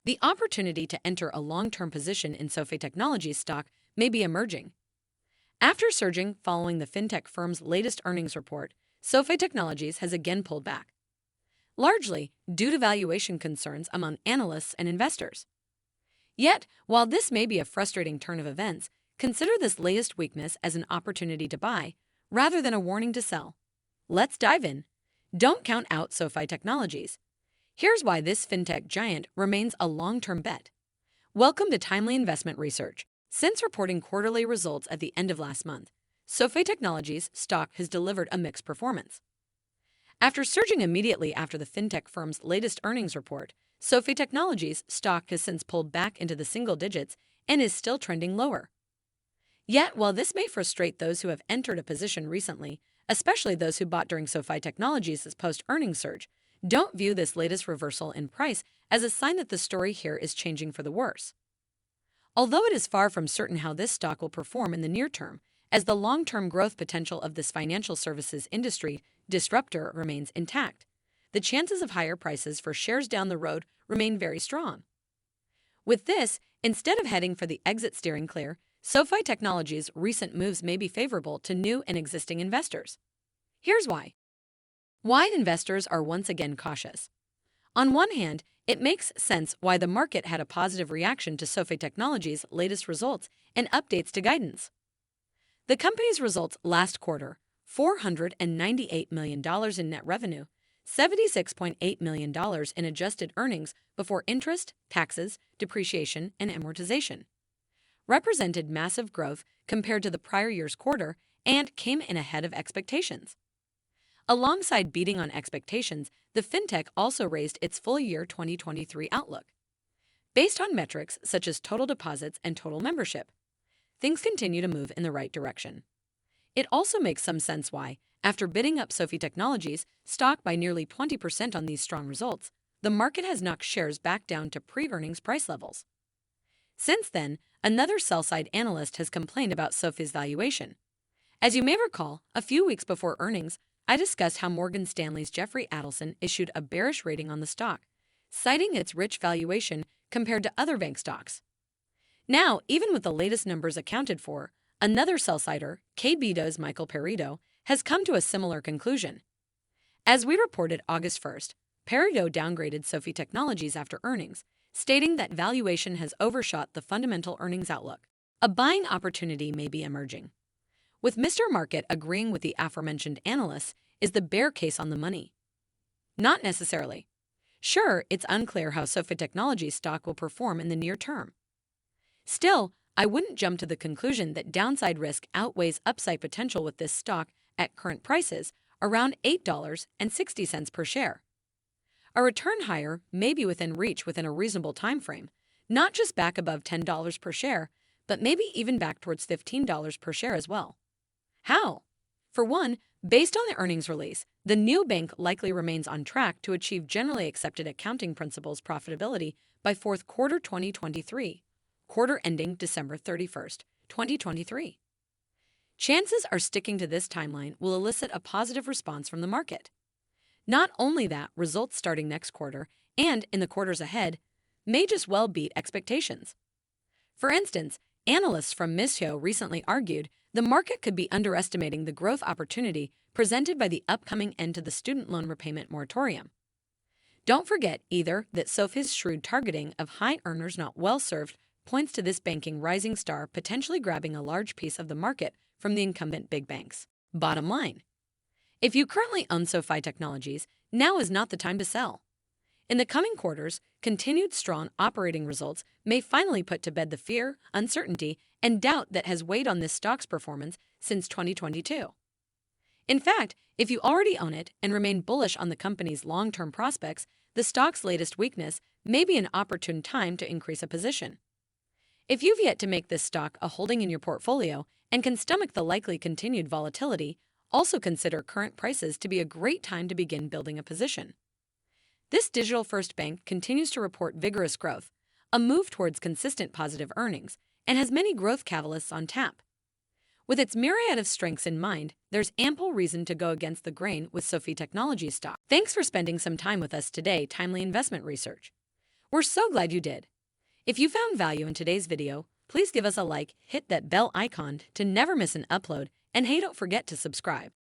The opportunity to enter a long-term position in SOFI Technologies stock may be emerging. After surging following the fintech firm's latest earnings report, SOFI Technologies has again pulled back, largely due to valuation concerns among analysts and investors. Yet, while this may be a frustrating turn of events, consider this latest weakness as an opportunity to buy, rather than a warning to sell. Let's dive in. Don't count out SOFI Technologies. Here's why this fintech giant remains a long-term bet. Welcome to Timely Investment Research. Since reporting quarterly results at the end of last month, SOFI Technologies stock has delivered a mixed performance. After surging immediately after the fintech firm's latest earnings report, SOFI Technologies stock has since pulled back into the single digits and is still trending lower. Yet, while this may frustrate those who have entered a position recently, especially those who bought during SOFI Technologies' post-earnings surge, don't view this latest reversal in price as a sign that the story here is changing for the worse. Although it is far from certain how this stock will perform in the near term, as the long-term growth potential of this financial services industry disruptor remains intact, the chances of higher prices for shares down the road remain very strong. With this, instead of heading for the exit steering clear, SOFI Technologies' recent moves may be favorable to new and existing investors. Here's why. Why investors are once again cautious. On one hand, it makes sense why the market had a positive reaction to SOFI Technologies' latest results and updates to guidance. The company's results last quarter, $498 million in net revenue, $76.8 million in adjusted earnings before interest, taxes, depreciation, and amortization, represented massive growth compared to the prior year's quarter and came in ahead of expectations. Alongside beating on expectations, the fintech also raised its full-year 2023 outlook. Based on metrics such as total deposits and total membership, things continue to move in the right direction. It also makes some sense why, after bidding up SOFI Technologies stock by nearly 20% on these strong results, the market has knocked shares back down to pre-earnings price levels. Since then, another sell-side analyst has complained about SOFI's valuation. As you may recall, a few weeks before earnings, I discussed how Morgan Stanley's Jeffrey Adelson issued a bearish rating on the stock, citing its rich valuation compared to other bank stocks. Now, even with the latest numbers accounted for, another sell-sider, KBW's Michael Peritto, has come to a similar conclusion. As we reported August 1st, Peritto downgraded SOFI Technologies after earnings, stating that valuation has overshot the fundamental earnings outlook. A buying opportunity may be emerging. With Mr. Market agreeing with the aforementioned analysts, is the bear case on the money? Not necessarily. Sure, it's unclear how SOFI Technologies stock will perform in the near term. Still, I wouldn't jump to the conclusion that downside risk outweighs upside potential with this stock at current prices, around $8.60 per share. A return higher may be within reach within a reasonable time frame, not just back above $10 per share, but maybe even back towards $15 per share as well. How? For one, based on the earnings release, the new bank likely remains on track to achieve generally accepted accounting principles profitability by fourth quarter 2023, quarter ending December 31st, 2023. Chances are sticking to this timeline will elicit a positive response from the market. Not only that, results starting next quarter and in the quarters ahead may just well beat expectations. For instance, analysts from Mizio recently argued the market could be underestimating the growth opportunity presented by the upcoming end to the student loan repayment moratorium. Don't forget either that SOFI's shrewd targeting of high earners not well served points to this banking rising star potentially grabbing a large piece of the market from the incumbent big banks. Bottom line, if you currently own SOFI Technologies, now is not the time to sell. In the coming quarters, continued strong operating results may finally put to bed the fear, uncertainty, and doubt that has weighed on this stock's performance since 2022. In fact, if you already own it and remain bullish on the company's long-term prospects, the stock's latest weakness may be an opportune time to increase a position. If you've yet to make this stock a holding in your portfolio and can stomach the likely continued volatility, also consider current prices to be a great time to begin building a position. This digital-first bank continues to report vigorous growth, a move towards consistent positive earnings, and has many growth catalysts on tap. With its myriad of strengths in mind, there's ample reason to go against the grain with SOFI Technologies stock. Thanks for spending some time with us today, Timely Investment Research. We're so glad you did. If you found value in today's video, please give us a like, hit that bell icon to never miss an upload, and hey, don't forget to subscribe.